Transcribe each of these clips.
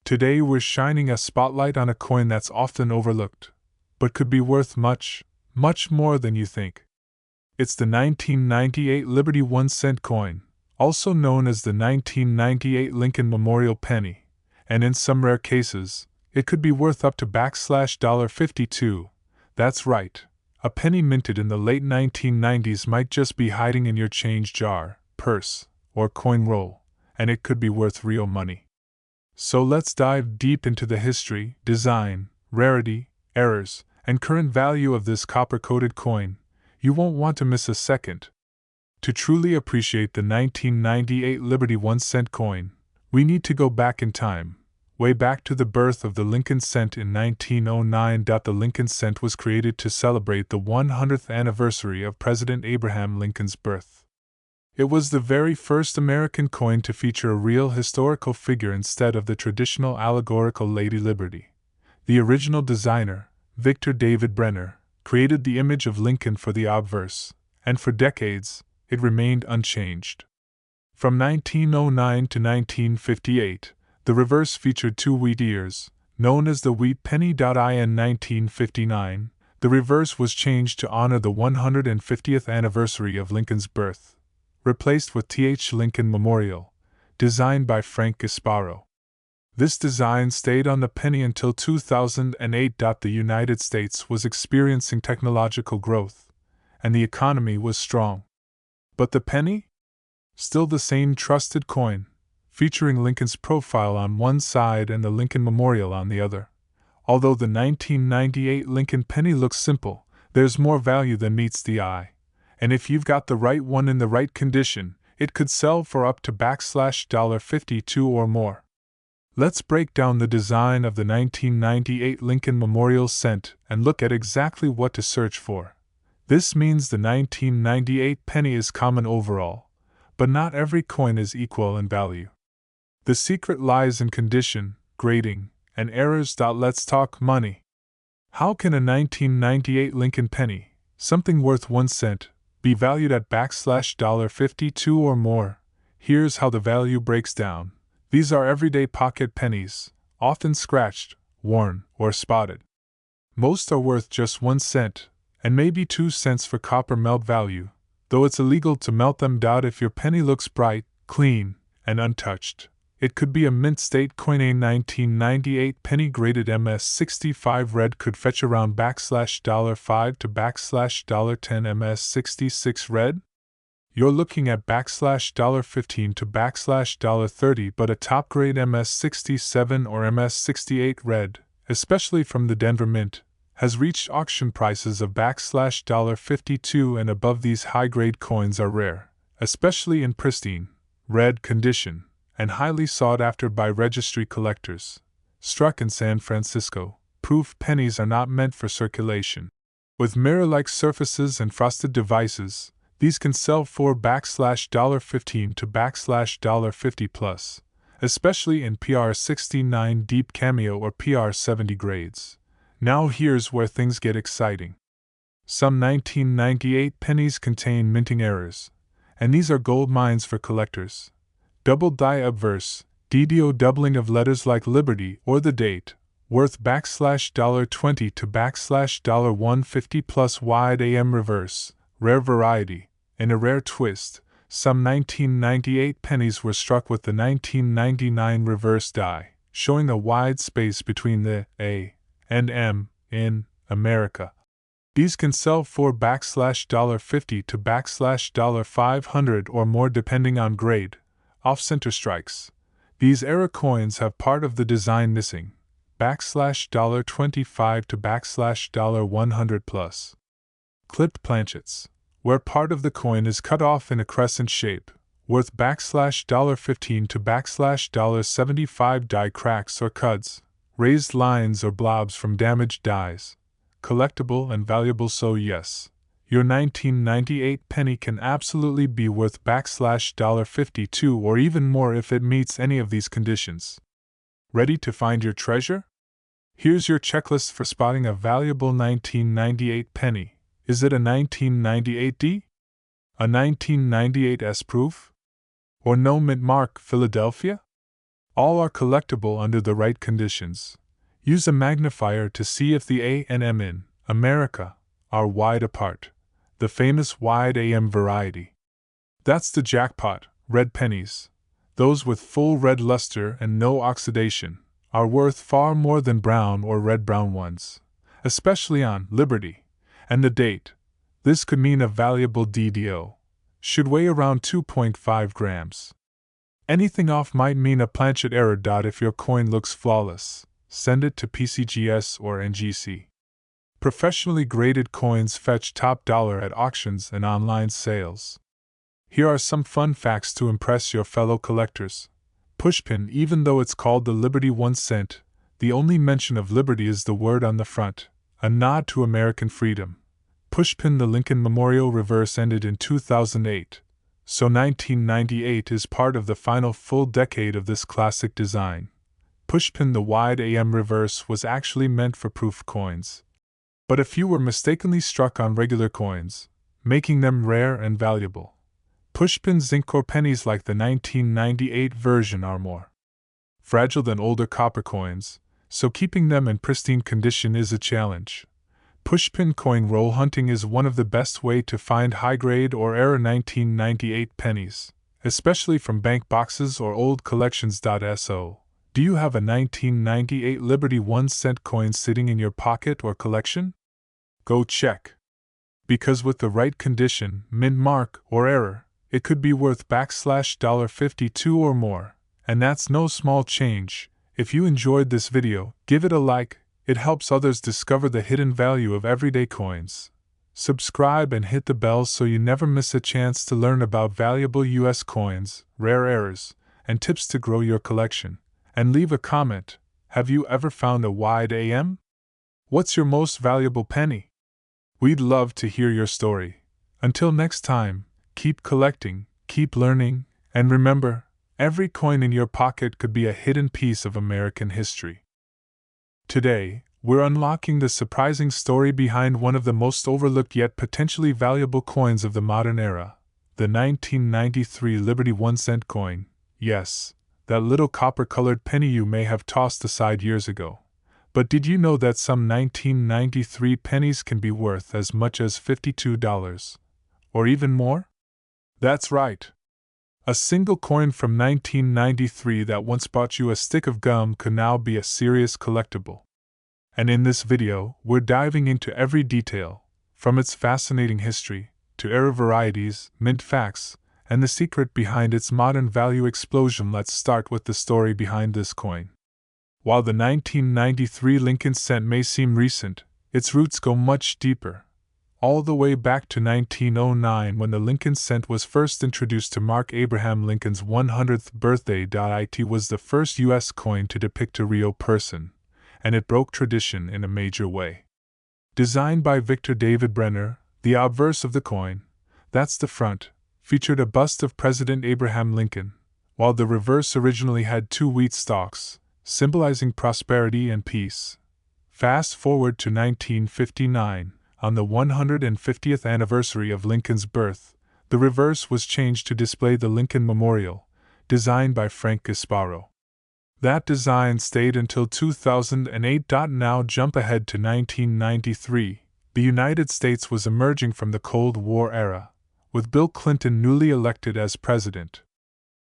Today we're shining a spotlight on a coin that's often overlooked, but could be worth much, much more than you think. It's the 1998 Liberty 1-cent coin, also known as the 1998 Lincoln Memorial Penny, and in some rare cases, it could be worth up to $52. That's right, a penny minted in the late 1990s might just be hiding in your change jar, purse, or coin roll, and it could be worth real money. So let's dive deep into the history, design, rarity, errors, and current value of this copper-coated coin. You won't want to miss a second. To truly appreciate the 1998 Liberty 1-cent coin, we need to go back in time, way back to the birth of the Lincoln cent in 1909. The Lincoln cent was created to celebrate the 100th anniversary of President Abraham Lincoln's birth. It was the very first American coin to feature a real historical figure instead of the traditional allegorical Lady Liberty. The original designer, Victor David Brenner, created the image of Lincoln for the obverse, and for decades, it remained unchanged. From 1909 to 1958, the reverse featured two wheat ears, known as the wheat penny. In 1959, the reverse was changed to honor the 150th anniversary of Lincoln's birth, replaced with Th. Lincoln Memorial, designed by Frank Gasparo. This design stayed on the penny until 2008. The United States was experiencing technological growth, and the economy was strong. But the penny? Still the same trusted coin, featuring Lincoln's profile on one side and the Lincoln Memorial on the other. Although the 1998 Lincoln penny looks simple, there's more value than meets the eye. And if you've got the right one in the right condition, it could sell for up to $52 or more. Let's break down the design of the 1998 Lincoln Memorial cent and look at exactly what to search for. This means the 1998 penny is common overall, but not every coin is equal in value. The secret lies in condition, grading, and errors. Let's talk money. How can a 1998 Lincoln penny, something worth 1 cent, be valued at $52 or more? Here's how the value breaks down. These are everyday pocket pennies, often scratched, worn, or spotted. Most are worth just 1 cent, and maybe 2 cents for copper melt value, though it's illegal to melt them. If your penny looks bright, clean, and untouched, it could be a mint state coin. A 1998 penny graded MS65 red could fetch around $5 to $10. MS66 red? You're looking at $15 to $30, but a top grade MS67 or MS68 red, especially from the Denver Mint, has reached auction prices of $52 and above. These high-grade coins are rare, especially in pristine, red condition, and highly sought after by registry collectors. Struck in San Francisco, proof pennies are not meant for circulation. With mirror-like surfaces and frosted devices, these can sell for $15 to $50 plus, especially in PR69 deep cameo or PR70 grades. Now here's where things get exciting. Some 1998 pennies contain minting errors, and these are gold mines for collectors. Double die obverse, DDO doubling of letters like Liberty or the date, worth $20 to $150 plus. Wide AM reverse, rare variety. In a rare twist, some 1998 pennies were struck with the 1999 reverse die, showing a wide space between the A and M in America. These can sell for $50 to $500 or more depending on grade. Off-center strikes. These error coins have part of the design missing, $25 to $100 plus. Clipped planchets, where part of the coin is cut off in a crescent shape, worth $15 to $75. Die cracks or cuts, raised lines or blobs from damaged dies. Collectible and valuable. So yes, your 1998 penny can absolutely be worth $52 or even more if it meets any of these conditions. Ready to find your treasure? Here's your checklist for spotting a valuable 1998 penny. Is it a 1998D? A 1998S proof? Or no mint mark, Philadelphia? All are collectible under the right conditions. Use a magnifier to see if the A and M in America are wide apart, the famous wide AM variety. That's the jackpot. Red pennies, those with full red luster and no oxidation, are worth far more than brown or red-brown ones, especially on Liberty. And the date. This could mean a valuable DDO. Should weigh around 2.5 grams. Anything off might mean a planchet error. If your coin looks flawless, send it to PCGS or NGC. Professionally graded coins fetch top dollar at auctions and online sales. Here are some fun facts to impress your fellow collectors. Pushpin, even though it's called the Liberty 1 cent, the only mention of Liberty is the word on the front, a nod to American freedom. Pushpin, the Lincoln Memorial reverse ended in 2008, so 1998 is part of the final full decade of this classic design. Pushpin, the wide AM reverse, was actually meant for proof coins. But a few were mistakenly struck on regular coins, making them rare and valuable. Pushpin zinc or pennies like the 1998 version are more fragile than older copper coins, so keeping them in pristine condition is a challenge. Pushpin coin roll hunting is one of the best way to find high-grade or era 1998 pennies, especially from bank boxes or old collections.so. Do you have a 1998 Liberty 1 cent coin sitting in your pocket or collection? Go check. Because with the right condition, mint mark, or error, it could be worth $52 or more, and that's no small change. If you enjoyed this video, give it a like, it helps others discover the hidden value of everyday coins. Subscribe and hit the bell so you never miss a chance to learn about valuable US coins, rare errors, and tips to grow your collection. And leave a comment. Have you ever found a wide AM? What's your most valuable penny? We'd love to hear your story. Until next time, keep collecting, keep learning, and remember, every coin in your pocket could be a hidden piece of American history. Today, we're unlocking the surprising story behind one of the most overlooked yet potentially valuable coins of the modern era, the 1993 Liberty 1 cent coin. Yes, that little copper-colored penny you may have tossed aside years ago. But did you know that some 1993 pennies can be worth as much as $52? Or even more? That's right. A single coin from 1993 that once bought you a stick of gum could now be a serious collectible. And in this video, we're diving into every detail, from its fascinating history, to era varieties, mint facts, and the secret behind its modern value explosion. Let's start with the story behind this coin. While the 1993 Lincoln cent may seem recent, its roots go much deeper. All the way back to 1909 when the Lincoln cent was first introduced to mark Abraham Lincoln's 100th birthday. It was the first U.S. coin to depict a real person, and it broke tradition in a major way. Designed by Victor David Brenner, the obverse of the coin, that's the front, featured a bust of President Abraham Lincoln, while the reverse originally had two wheat stalks, symbolizing prosperity and peace. Fast forward to 1959, on the 150th anniversary of Lincoln's birth, the reverse was changed to display the Lincoln Memorial, designed by Frank Gasparo. That design stayed until 2008. Now jump ahead to 1993. The United States was emerging from the Cold War era, with Bill Clinton newly elected as president.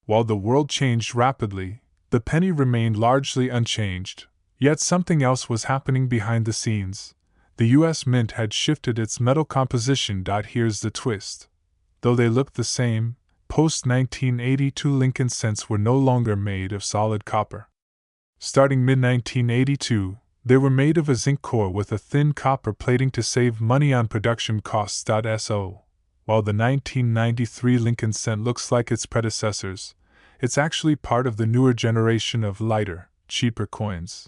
While the world changed rapidly, the penny remained largely unchanged, yet something else was happening behind the scenes. The U.S. Mint had shifted its metal composition. Here's the twist. Though they looked the same, post-1982 Lincoln cents were no longer made of solid copper. Starting mid-1982, they were made of a zinc core with a thin copper plating to save money on production costs. So, while the 1993 Lincoln cent looks like its predecessors, it's actually part of the newer generation of lighter, cheaper coins.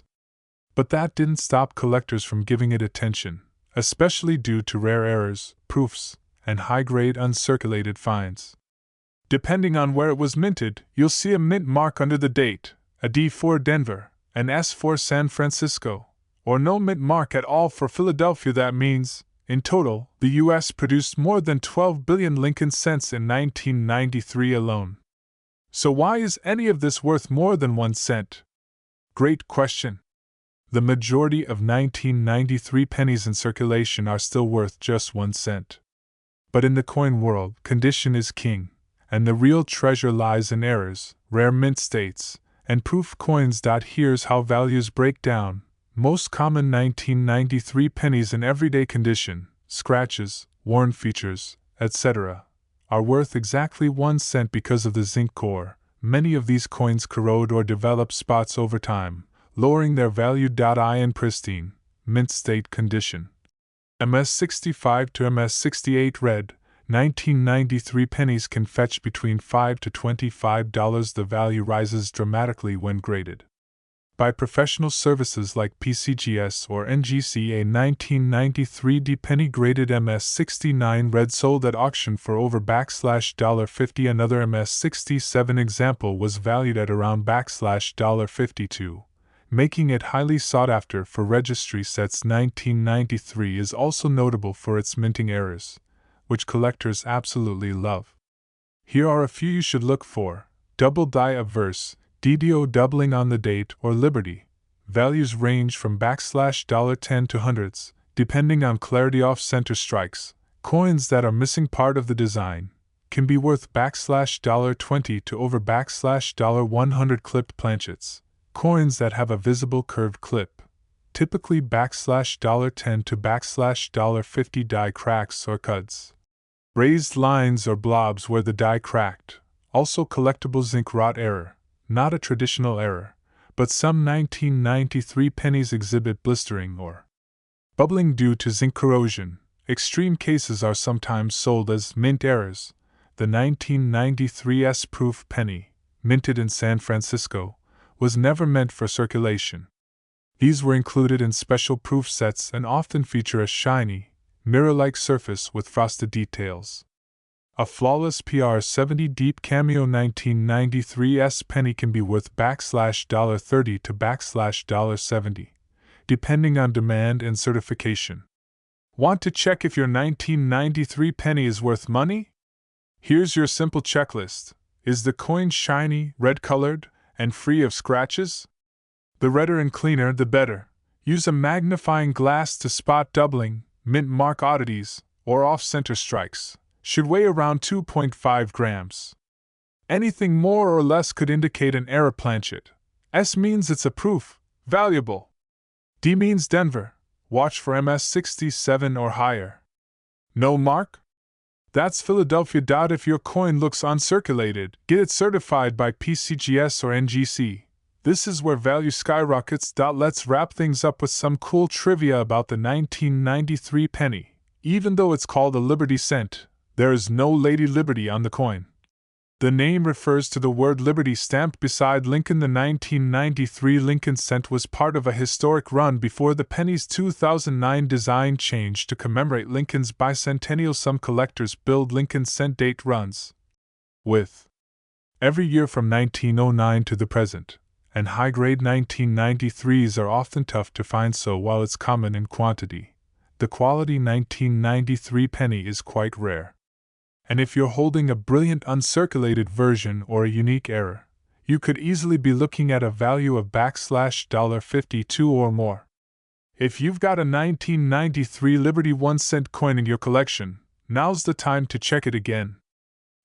But that didn't stop collectors from giving it attention, especially due to rare errors, proofs, and high-grade uncirculated finds. Depending on where it was minted, you'll see a mint mark under the date, a D for Denver, an S for San Francisco, or no mint mark at all for Philadelphia. That means, in total, the U.S. produced more than 12 billion Lincoln cents in 1993 alone. So why is any of this worth more than 1 cent? Great question. The majority of 1993 pennies in circulation are still worth just 1 cent. But in the coin world, condition is king, and the real treasure lies in errors, rare mint states, and proof coins. Here's how values break down. Most common 1993 pennies in everyday condition, scratches, worn features, etc., are worth exactly 1 cent because of the zinc core. Many of these coins corrode or develop spots over time, lowering their value. In pristine, mint state condition, MS65 to MS68 red, 1993 pennies can fetch between $5 to $25. The value rises dramatically when graded by professional services like PCGS or NGC. A 1993 D penny graded MS69 red sold at auction for over $50. Another MS67 example was valued at around $52, making it highly sought after for registry sets. 1993 is also notable for its minting errors, which collectors absolutely love. Here are a few you should look for: double die obverse, DDO doubling on the date, or Liberty. Values range from $10 to hundreds, depending on clarity. Off-center strikes, coins that are missing part of the design, can be worth $20 to over $100. Clipped planchets, coins that have a visible curved clip, typically $10 to $50. Die cracks or cuts, raised lines or blobs where the die cracked, also collectible. Zinc rot error, not a traditional error, but some 1993 pennies exhibit blistering or bubbling due to zinc corrosion. Extreme cases are sometimes sold as mint errors. The 1993 S-proof penny, minted in San Francisco, was never meant for circulation. These were included in special proof sets and often feature a shiny, mirror-like surface with frosted details. A flawless PR70 deep cameo 1993 S penny can be worth $30 to $70, depending on demand and certification. Want to check if your 1993 penny is worth money? Here's your simple checklist. Is the coin shiny, red-colored, and free of scratches? The redder and cleaner, the better. Use a magnifying glass to spot doubling, mint mark oddities, or off-center strikes. Should weigh around 2.5 grams. Anything more or less could indicate an error. Planchet. S means it's a proof, valuable. D means Denver. Watch for MS67 or higher. No mark? That's Philadelphia. If your coin looks uncirculated, get it certified by PCGS or NGC. This is where value skyrockets. Let's wrap things up with some cool trivia about the 1993 penny. Even though it's called a Liberty cent, there is no Lady Liberty on the coin. The name refers to the word Liberty stamped beside Lincoln. The 1993 Lincoln cent was part of a historic run before the penny's 2009 design changed to commemorate Lincoln's bicentennial. Some collectors build Lincoln cent date runs with every year from 1909 to the present, and high-grade 1993s are often tough to find. So while it's common in quantity, the quality 1993 penny is quite rare. And if you're holding a brilliant uncirculated version or a unique error, you could easily be looking at a value of $52 or more. If you've got a 1993 Liberty 1 cent coin in your collection, now's the time to check it again.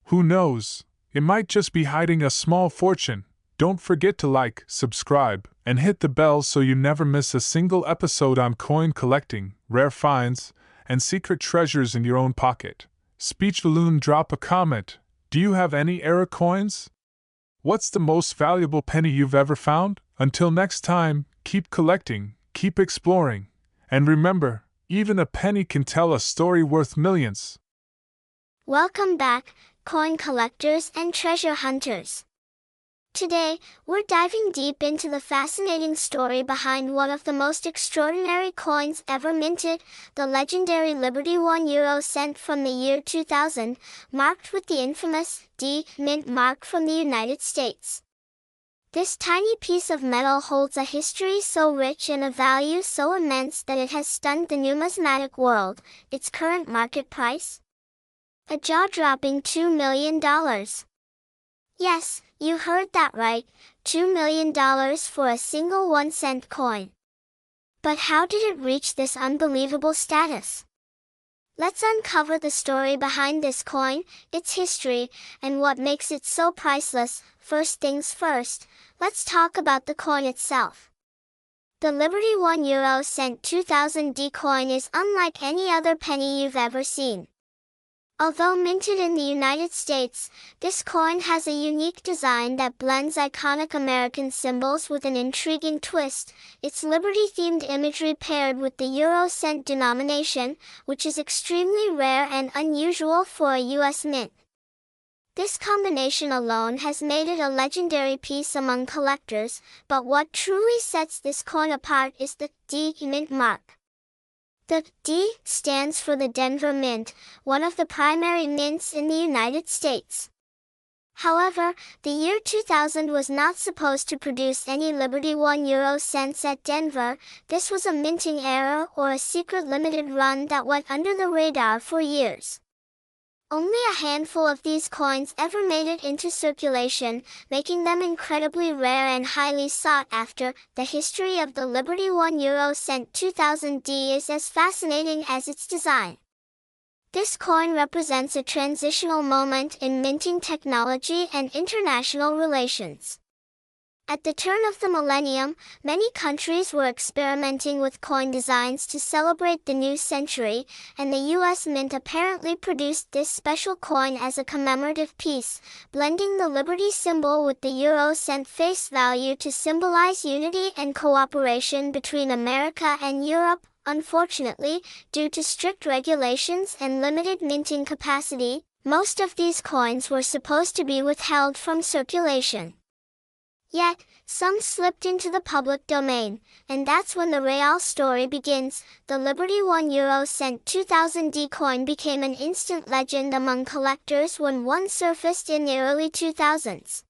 Who knows, it might just be hiding a small fortune. Don't forget to like, subscribe, and hit the bell so you never miss a single episode on coin collecting, rare finds, and secret treasures in your own pocket. Speech balloon, drop a comment. Do you have any error coins? What's the most valuable penny you've ever found? Until next time, keep collecting, keep exploring, and remember, even a penny can tell a story worth millions. Welcome back, coin collectors and treasure hunters. Today, we're diving deep into the fascinating story behind one of the most extraordinary coins ever minted, the legendary Liberty €1 from the year 2000, marked with the infamous D mint mark from the United States. This tiny piece of metal holds a history so rich and a value so immense that it has stunned the numismatic world. Its current market price? A jaw-dropping $2 million. Yes, You heard that right, $2 million for a single 1-cent coin. But how did it reach this unbelievable status? Let's uncover the story behind this coin, its history, and what makes it so priceless. First things first, let's talk about the coin itself. The Liberty 1 euro cent 2000D coin is unlike any other penny you've ever seen. Although minted in the United States, this coin has a unique design that blends iconic American symbols with an intriguing twist, its Liberty-themed imagery paired with the euro cent denomination, which is extremely rare and unusual for a U.S. mint. This combination alone has made it a legendary piece among collectors, but what truly sets this coin apart is the D mint mark. The D stands for the Denver Mint, one of the primary mints in the United States. However, the year 2000 was not supposed to produce any Liberty 1 euro cents at Denver. This was a minting error or a secret limited run that went under the radar for years. Only a handful of these coins ever made it into circulation, making them incredibly rare and highly sought after. The history of the Liberty 1 euro cent 2000D is as fascinating as its design. This coin represents a transitional moment in minting technology and international relations. At the turn of the millennium, many countries were experimenting with coin designs to celebrate the new century, and the U.S. Mint apparently produced this special coin as a commemorative piece, blending the Liberty symbol with the euro cent face value to symbolize unity and cooperation between America and Europe. Unfortunately, due to strict regulations and limited minting capacity, most of these coins were supposed to be withheld from circulation. Yet, some slipped into the public domain, and that's when the real story begins. The Liberty 1 euro cent 2000D coin became an instant legend among collectors when one surfaced in the early 2000s.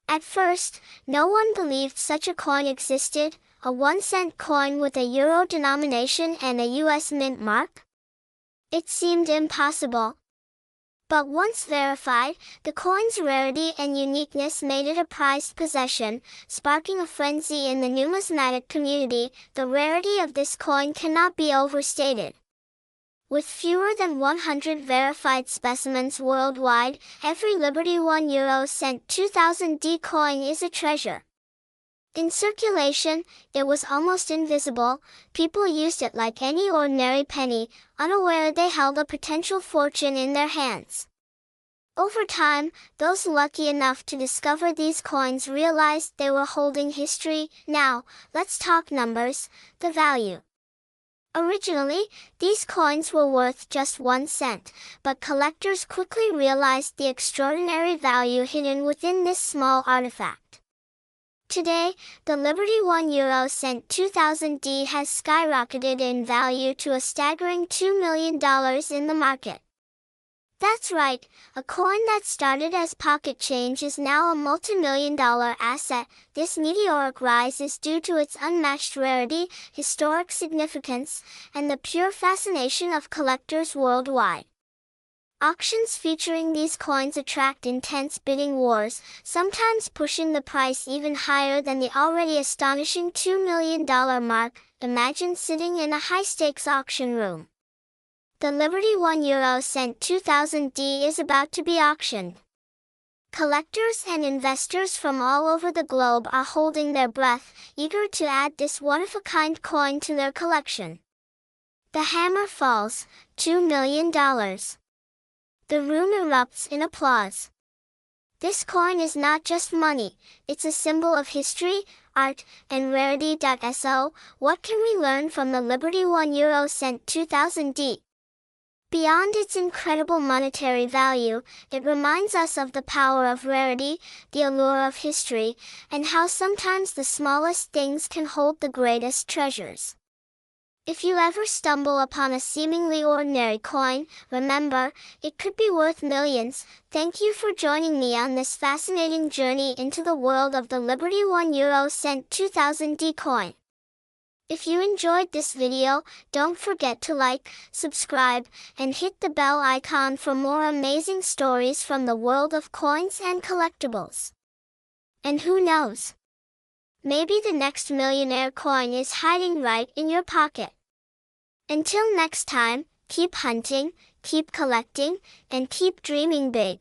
At first, no one believed such a coin existed, a 1-cent coin with a euro denomination and a US mint mark. It seemed impossible. But once verified, the coin's rarity and uniqueness made it a prized possession, sparking a frenzy in the numismatic community. The rarity of this coin cannot be overstated. With fewer than 100 verified specimens worldwide, every Liberty 1 euro cent 2000D coin is a treasure. In circulation, it was almost invisible. People used it like any ordinary penny, unaware they held a potential fortune in their hands. Over time, those lucky enough to discover these coins realized they were holding history. Now, let's talk numbers, the value. Originally, these coins were worth just 1 cent, but collectors quickly realized the extraordinary value hidden within this small artifact. Today, the Liberty 1 euro cent 2000D has skyrocketed in value to a staggering $2 million in the market. That's right, a coin that started as pocket change is now a multi-million-dollar asset. This meteoric rise is due to its unmatched rarity, historic significance, and the pure fascination of collectors worldwide. Auctions featuring these coins attract intense bidding wars, sometimes pushing the price even higher than the already astonishing $2 million mark. Imagine sitting in a high-stakes auction room. The Liberty 1 euro cent 2000D is about to be auctioned. Collectors and investors from all over the globe are holding their breath, eager to add this one-of-a-kind coin to their collection. The hammer falls, $2 million. The room erupts in applause. This coin is not just money, it's a symbol of history, art, and rarity. So, what can we learn from the Liberty 1 euro cent 2000D? Beyond its incredible monetary value, it reminds us of the power of rarity, the allure of history, and how sometimes the smallest things can hold the greatest treasures. If you ever stumble upon a seemingly ordinary coin, remember, it could be worth millions. Thank you for joining me on this fascinating journey into the world of the Liberty 1 euro cent 2000D coin. If you enjoyed this video, don't forget to like, subscribe, and hit the bell icon for more amazing stories from the world of coins and collectibles. And who knows? Maybe the next millionaire coin is hiding right in your pocket. Until next time, keep hunting, keep collecting, and keep dreaming big.